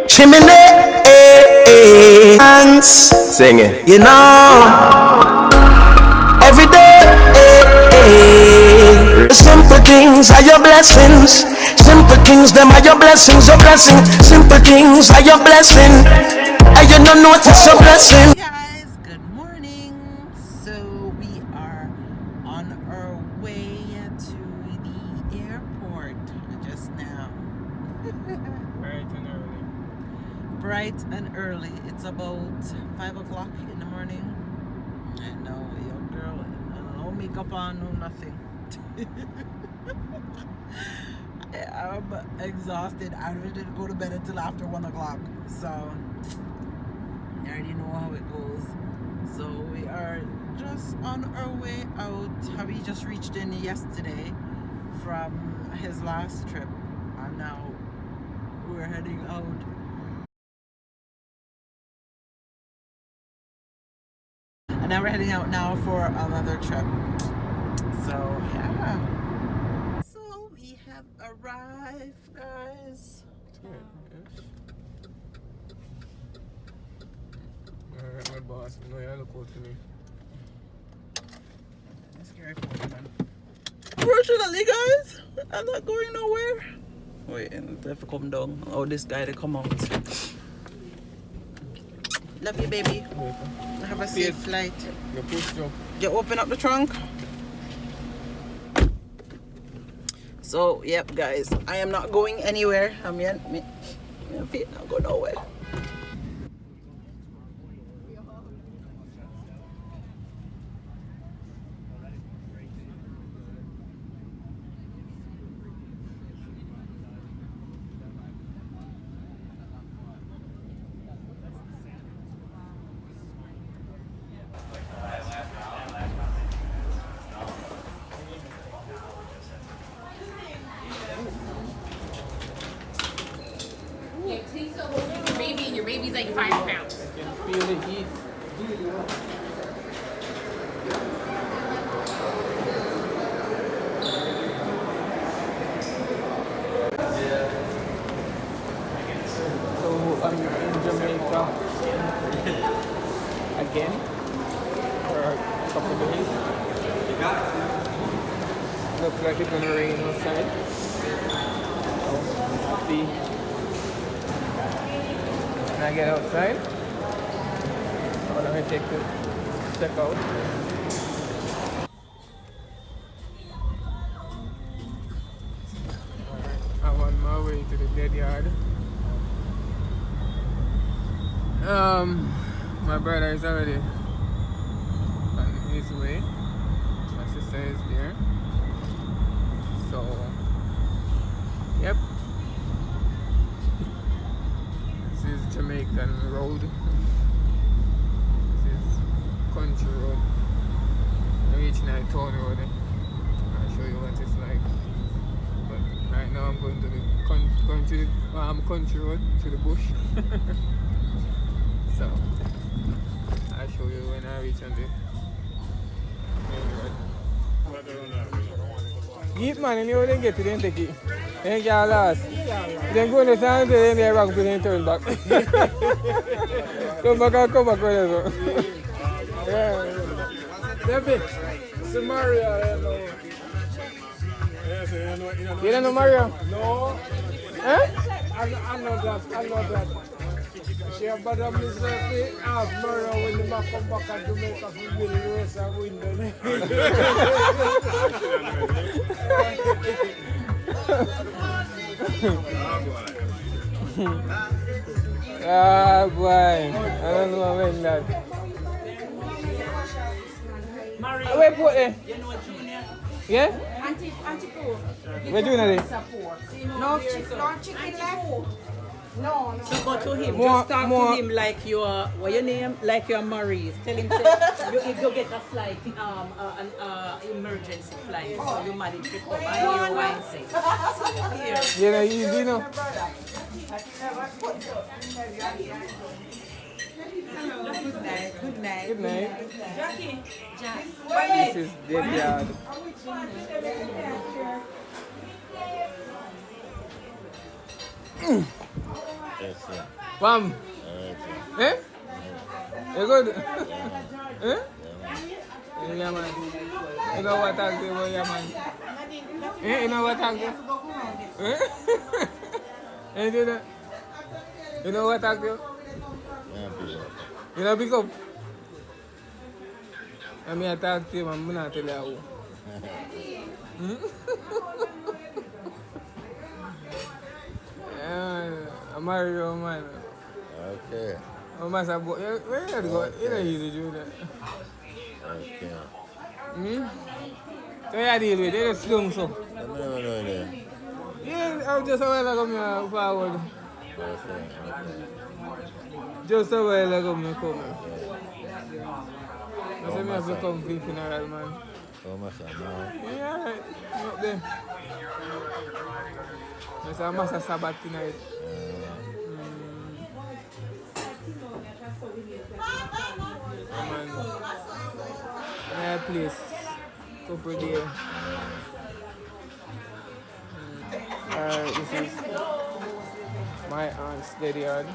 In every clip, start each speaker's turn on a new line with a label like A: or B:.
A: Chimney, hands, sing it. You know, every day, simple things are your blessings. Simple things, them are your blessings. Your blessing. Simple things are your blessing. And you don't notice your blessing.
B: Guys, good morning. So we are on our way to the airport just now. Bright and early. It's about 5 o'clock in the morning. I know, your girl, no makeup on, no nothing. I'm exhausted. I didn't go to bed until after 1 o'clock. So I already know how it goes. So we are just on our way out. Harry just reached in yesterday from his last trip, and now we're heading out. And now we're heading out now for another trip. So yeah. So we have arrived, guys.
C: Alright, my boss, you know you look out to me.
B: Fortunately, guys, I'm not going nowhere. Wait, and they have to come down. Oh, this guy to come out. Love you, baby. Have a safe flight.
C: You pushed up.
B: You open up the trunk. So, yep, guys, I am not going anywhere. My feet not go nowhere.
D: Your baby's like 5 pounds.
C: I can feel the heat. So I'm in Jamaica again for a couple of days. Looks like it's gonna rain outside. So, see. When I get outside, I'm gonna take the check out. I'm on my way to the dead yard. My brother is already on his way. My sister is there. So, yep. This is Jamaican road. This is country road. I'm reaching at town road. I'll show you what it's like. But right now I'm going to the country road to the bush. So I'll show you when I reach on the main road. Yeet man, and you didn't get it, didn't take it. Then get lost. Then go in the sand, then they rock, then turn back. Come back and come back with us. Yeah. David, it's Mario. You don't know Mario? No. Huh? I know that. She have bad myself to ask Mario when the man come back and Jamaica for win the race and win the Ah boy, I don't know when that. Mario, wait, put there. You know Junior? Yeah? Auntie Pooh. Where Junior is?
E: No chicken left. No.
F: So go to him. Just talk to him like you're what your name? Like you're Maurice. Tell him you go get a flight, an emergency flight. So you manage to come and you wine say.
C: You know, easy no.
E: Good night.
C: Good night.
F: Jackie. Jack.
C: This is dead yard.
G: Yes, sir.
C: Bam.
G: Alright, sir.
C: Eh? You good? Eh?
G: Yeah, man.
C: Yeah, man. You know what I do, yeah, man. Eh? You know what I do? Eh? You do that? You know what I do?
G: Yeah, big up.
C: You know, pick up. I mean, I talk to you, man. I'm not tell you how. Yeah, I'm Mario, man.
G: Okay.
C: Oh, man, where you go? You don't easy do that.
G: Okay.
C: So, you deal with it. They just slung so.
G: I never know that.
C: Yeah, I was just a while ago, me forward.
G: Okay.
C: Just a while ago, me come. I said, me have to
G: Okay.
C: come for the funeral, man.
G: How much am I?
C: Yeah, alright. Up there. It's a massive Sabbath tonight. Man. Yeah, place. Couple there. This is my aunt's dead yard.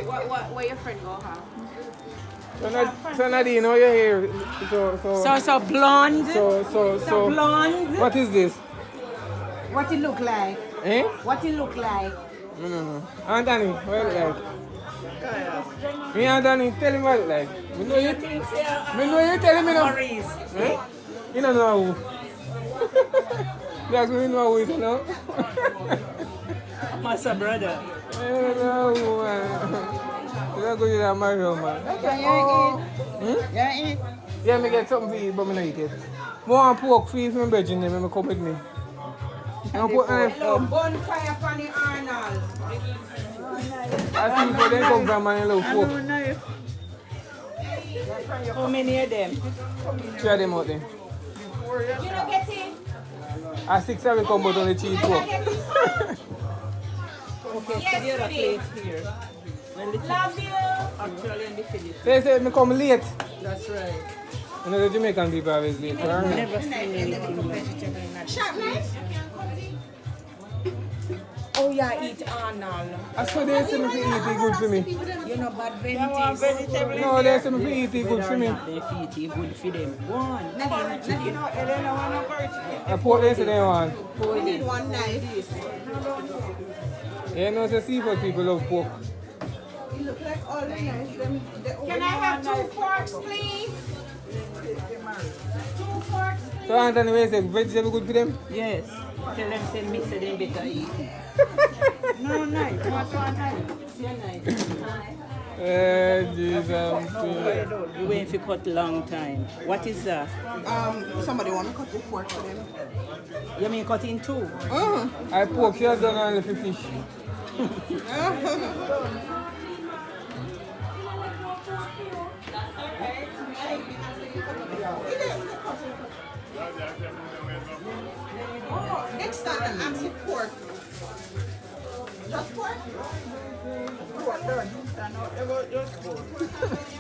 D: What your friend go have?
C: So Nadine, how you here?
E: So blonde.
C: So
E: Blonde.
C: what is this?
E: What it look like?
C: Eh?
E: What it look like?
C: No. Aunt Danny, what it like? Me Aunt Danny, tell him what it like. Me know you telling me no.
F: Maurice.
C: Eh? You don't know who. That's what you know who is, you know?
F: Master brother.
C: I don't know who, man. You don't go to that Mario, man. Yeah, me get something for you, but me not eat it. More pork for you, for my brethren, then me come with me.
E: Hello, bonfire upon the Arnold.
C: I see people then come from and love pork.
F: How many of them?
C: Try them out there.
E: You don't get it?
C: I 6 7 come but only cheap pork.
F: Okay, so the other place here. When the
E: Love you.
F: actually in the Philippines.
C: They say me come late.
F: That's right.
C: You know the Jamaican people always late.
F: I've never seen anything.
E: Sharp knife? Oh yeah, eat Arnold.
C: I saw they say me to eat it good for me.
E: You know bad veggies.
C: No, they say me to eat it good for me.
F: They feed it good for them. One.
C: I put this in there one.
E: We need one knife.
C: You know the seafood people love pork.
E: It look like all the knives.
D: Can I have 2 forks, please? 2 forks, please.
C: So Anthony, where is it? Vegetable good for them?
F: Yes. Tell them to mix it, they better eat. No knife. What knife? See a knife.
C: Jesus.
F: You wait for cut long time. What is that?
E: Somebody want to cut the pork for them.
F: You mean cut in two?
C: I pork, she has done only for fish.
E: Next time, ask you pork. Just pork?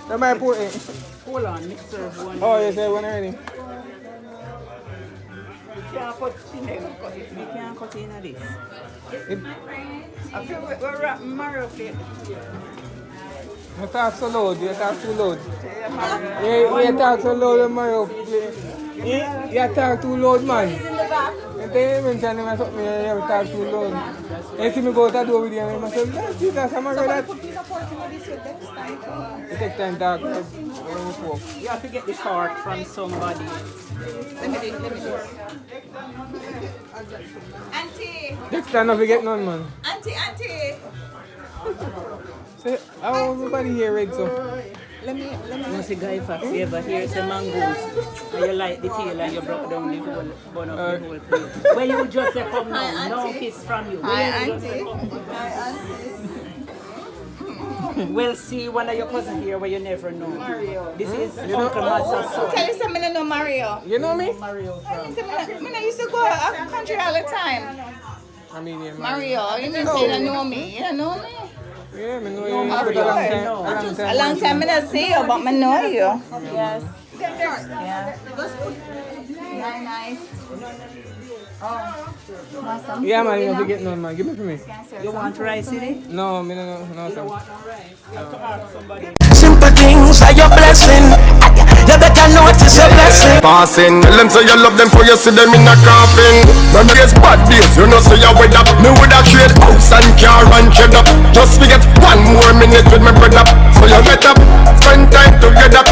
C: That might put it.
F: Hold on, me serve one.
C: Oh, you said one already?
F: We can't cut in there. We can't cut in this. I feel we're wrapping Mario plate.
C: You talk so loud, you talk too loud. You talk so loud, Mario. You talk too loud, man. You tell me something, you talk too loud. You see me go to the door with you, and I say, Jesus, I'm going to it takes time to talk.
F: You have to get the fork from somebody.
E: Let me do. Auntie!
C: Next time, I get none, man.
E: Auntie!
C: Say, how everybody here read so?
E: Let me.
F: You see Guy Fox, yeah, but here's the mangoes. And you like the peel and you broke down the whole bun of the whole plate. When you just say come now, no kiss from you.
E: Hi,
F: When you just say,
E: Auntie.
F: come.
E: Hi, Auntie.
F: We'll see one of your cousins here where you never know. Mario. This is Uncle Matt's son.
E: Tell you something, I know Mario.
C: You know me?
F: Mario from.
E: I used to go out country all the time.
C: I mean, yeah,
E: Mario, you didn't say you know me. You know me?
C: Yeah, I know you.
E: Of
C: A
E: course.
C: long
E: A long time I don't see you, but I know you. Yes.
F: Yeah.
E: Yeah. Nice.
C: Yeah, man, you don't forget none, man. Give me for me.
F: You want rice in it?
C: No, me no,
F: You don't want no rice. You have to ask somebody.
A: Simple things are your blessing. You better notice your blessing.
H: Passing, tell them say you love them for you see them in a coffin. None days bad days, you know say you with up. Me woulda trade house and car and cheddar. Just forget 1 more minute with my brother. So you get up, spend time together.